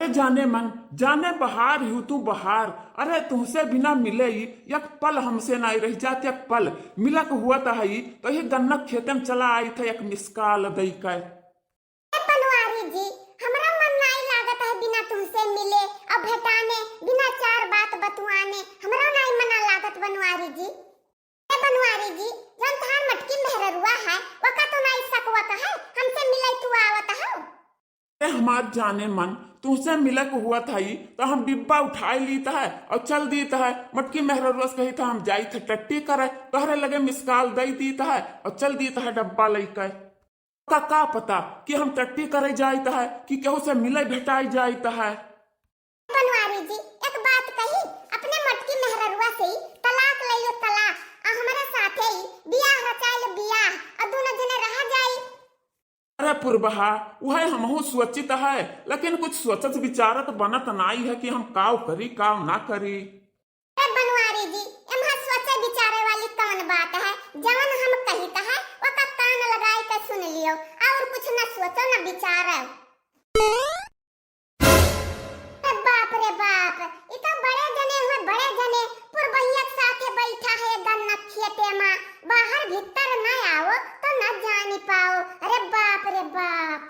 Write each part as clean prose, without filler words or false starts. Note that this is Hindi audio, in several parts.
जाने मन जाने बहार हूँ तू बहार। अरे तुमसे बिना मिले ही एक पल हमसे नहीं रह जाते, एक पल मिलक हुआ था ही तो ये गन्ना खेते में चला आई था एक मिसकाल दई का। बनवारी जी, हमरा मन नहीं लागत है बिना तुमसे मिले और भेटाने, बिना चार बात बतुआने हमरा नहीं मना लागत बनवारी जी। ए बनवारी जी, जन थार मटकी मेहररुआ है वका तो नहीं सकवा का है हमसे मिले तू आवत हो। हमार जाने मन तुमसे मिलक हुआ था ही तो हम डिब्बा उठाई लीता है और चल दीता है। मटकी मेहरा रोज कही था हम जाई थे टट्टी करे तोहरे लगे मिसकाल दई दीता है और चल दीता है डब्बा लेकर। का पता कि हम टट्टी करे जाता है कि केहू से मिले भेटाई जाता है। बनवारी जी, एक बात कही, अपने मटकी मेहररुआ से ही तलाक ले लो तलाक, आ हमारे साथे ही बियाह रचाई लो बियाह और दोनों जने रह जाई। अरे पुरबहा वह हमहू सोचित है लेकिन कुछ सोचत विचारत बनत नाई है कि हम काव करी काव ना करी। अरे बनवारी जी, एमहा सोचे विचारे वाली कौन बात है, जवन हम कहित है वो का कान लगाई के सुन लियो और कुछ न सोचो न विचारो। बाप रे बाप, ये तो बड़े जने हुए बड़े जने पुरबहिया के साथे बैठा है गन्ना खेते में, बाहर भीतर न आओ तो न जानी पाओ। अरे बाप रे बाप,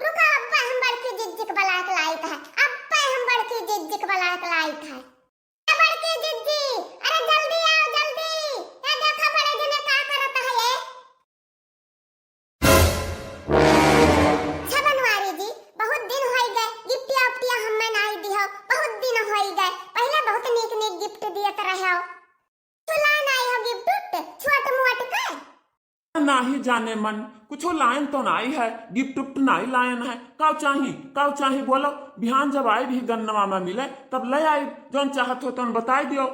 रुका अब्बा हम बड़की जिज्जिक बला के लायक है, अब्बा हम बड़की जिज्जिक बला के लायक है। बड़की जिज्जी, अरे जल्दी आओ जल्दी, ये देखो बड़े जने का करत है ये। अच्छा बनवारी जी, बहुत दिन होई गए गिफ्टिया उफ्टिया हमें नहीं दिहो, बहुत दिन होई गए, पहले बहुत नीक नीक गिफ्ट दियत रहे हो, तुला नहीं हो गिफ्ट छोट मोट का। नाही जाने मन कुछ लायन तो नहीं है, गिफ्ट उफ्ट नहीं लायन है। काव चाही बोलो, बिहान जब आए भी गन्नवा में मिले तब ले आई, जौन चाहत हो तो बताई दियो।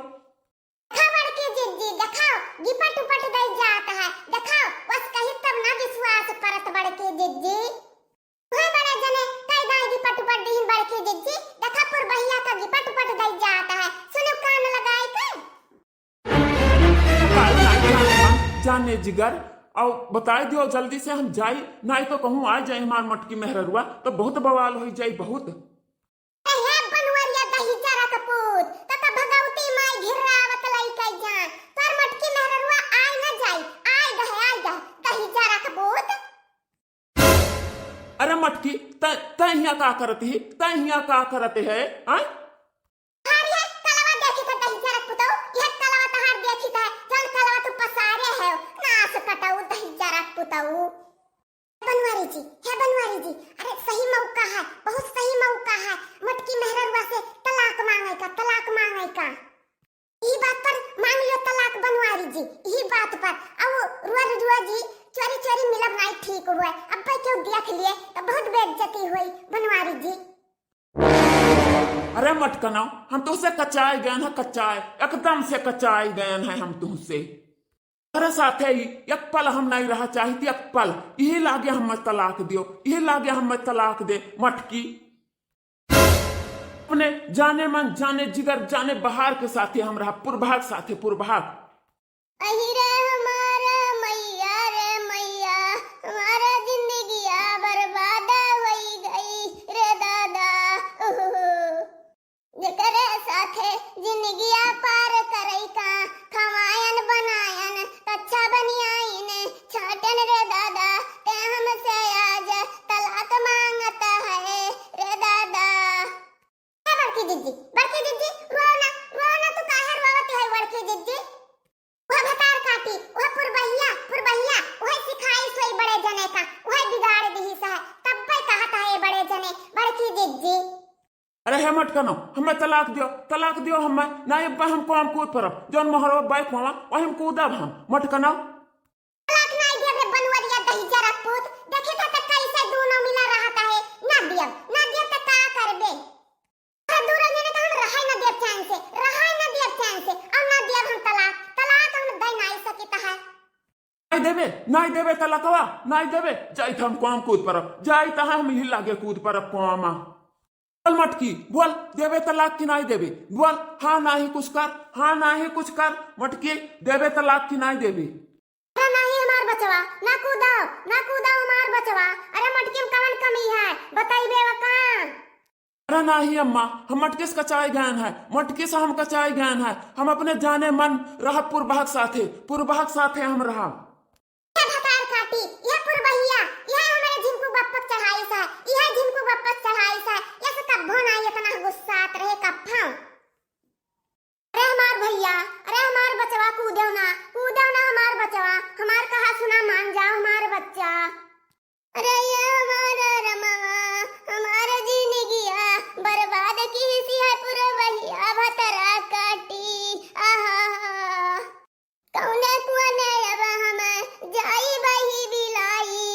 खबर की जिज्जी दिखाओ, गिफ्ट उपट दई जाता है, दिखाओ बस कही तब ना विश्वास परत बड़की जिज्जी। वह बड़े जने कई दाई गिफ्ट उपट दीन बड़की जिज्जी, देखा पुरबहिया का गिफ्ट उपट दई जाता है, सुनो कान लगाई के। जाने जिगर और बताई दियो जल्दी से हम जाई, नहीं तो कहूँ आ जाए हमार मटकी मेहररुआ तो बहुत बवाल हो जाए बहुत। हे बनवरिया दही जरा कपूत तता भगवती माई घिरावत लई कई जान, तोर मटकी मेहररुआ आय न जाई, आय गए दही जरा कपूत। अरे मटकी तय यहाँ का करती है, तय यहाँ का करते है हाँ? हारिया कलवा देखी त दही जरा पुतौ, यह कलवा तहार देखी त जन कलवा तू पसारे है नास कटौ दही जरा पुतौ। बनवारी जी, हे बनवारी जी, अरे सही मौका है, बहुत सही मौका है, मटकी मेहररुआ से तलाक मांगे का। यही बात पर मांग लियो तलाक बनवारी जी, यही बात पर। अब रुआ जी चोरी चोरी मिलब नहीं ठीक हुए, अब भाई क्यों देख लिए तो बहुत बेइज्जती हुई बनवारी जी। अरे मटकना हम तुझसे कचाए गए हैं, कचाए एकदम से कचाए गए हैं हम तुझसे। अरे साथे ही एक पल हम नहीं रहा चाहती, एक पल यही लागे हम तलाक दियो, यही लागे हम तलाक दे मटकी। अपने जाने मन जाने जिगर जाने बहार के साथे हम रहा पुरभाग साथे पुरभाग। अहिरे हमारा मैया रे मैया, हमारा जिंदगिया बर्बाद होई गई रे दादा। जेकरे साथे जिंदगिया पार करई का, खमायन बनायन कच्चा बनियाइन छाटन रे दादा, ते हमसे आज तलाक मांगता है रे दादा। बड़की जिज्जी रो ना तू काहे रोवत है बड़की जिज्जी। वह भतार काटी, वह पुरबहिया वह सिखाई सोई बड़े जने का, वह बिगाड़ दी है तब पे कहता है बड़े जने बड़की जिज्जी। अरे हे मटकनो हमें तलाक दियो हमें नहीं हमको हम कूद परब जौन मोहरो बाइक हुआ वही हम कूदब हम मटकनो। तलाक नहीं दिया रे बनवरिया दही जरा पूत, देखे तो कैसे दोनों मिला रहता है, ना दिया तो का करबे। दूर जने का हम रहाई ना दिया चैन से और ना दिया हम तलाक हम दई नहीं सकिता है। नहीं देवे तलाकवा नहीं देवे, जाई हम कौन कूद परब, जाई हम ही लागे कूद परब कौमा। बोल मटकी बोल, देवे तलाक की नहीं देवे, बोल हाँ ना ही कुछ कर मटकी, देवे तलाक की नहीं देवे। अरे नहीं हमार बचवा, ना कूदाओ हमार बचवा, अरे मटकी में कवन कमी है बताइबे वका। अरे नहीं अम्मा, हम मटकिस कचाई गैन है, मटकिस हम कचाई गैन है। हम अपने जाने मन रह पुरबहक साथे हम रहा। ये भतार काटी, ये पुरबहिया, ये हमारे जिनको बप्पक चढ़ाई सा, ये जिनको बप्पक चढ़ाई सा, ये से कब्बो ना इतना गुस्सात रहे कप्पा। अरे हमार भैया, अरे हमार बचवा कूदेव ना हमार बचवा, हमार कहा सुना मान जाओ हमार बच्चा। अरे ये हमारा रमवा, हमारा जिंदगिया बर्बाद की सी है पुरबहिया भतरा काटी। आहा कौने कुआने अब हम जाई बही बिलाई,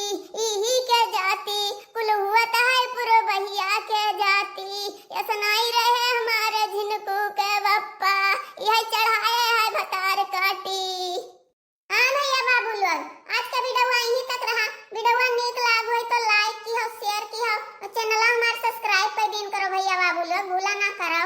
इही के जाती कुल हुआ है पुरबहिया के जाती। ये सुनाई रहे हमारे झिनको के बप्पा, यह चढ़ाए है भतार काटी। हाँ भैया बाबू लोग, आज का वीडियो यहीं तक रहा। वीडियो नीक लाग हो तो लाइक की हो, शेयर की हो, चैनल हमारे सब्सक्राइब कर दिन करो भैया बाबू लोग, भूला ना करो।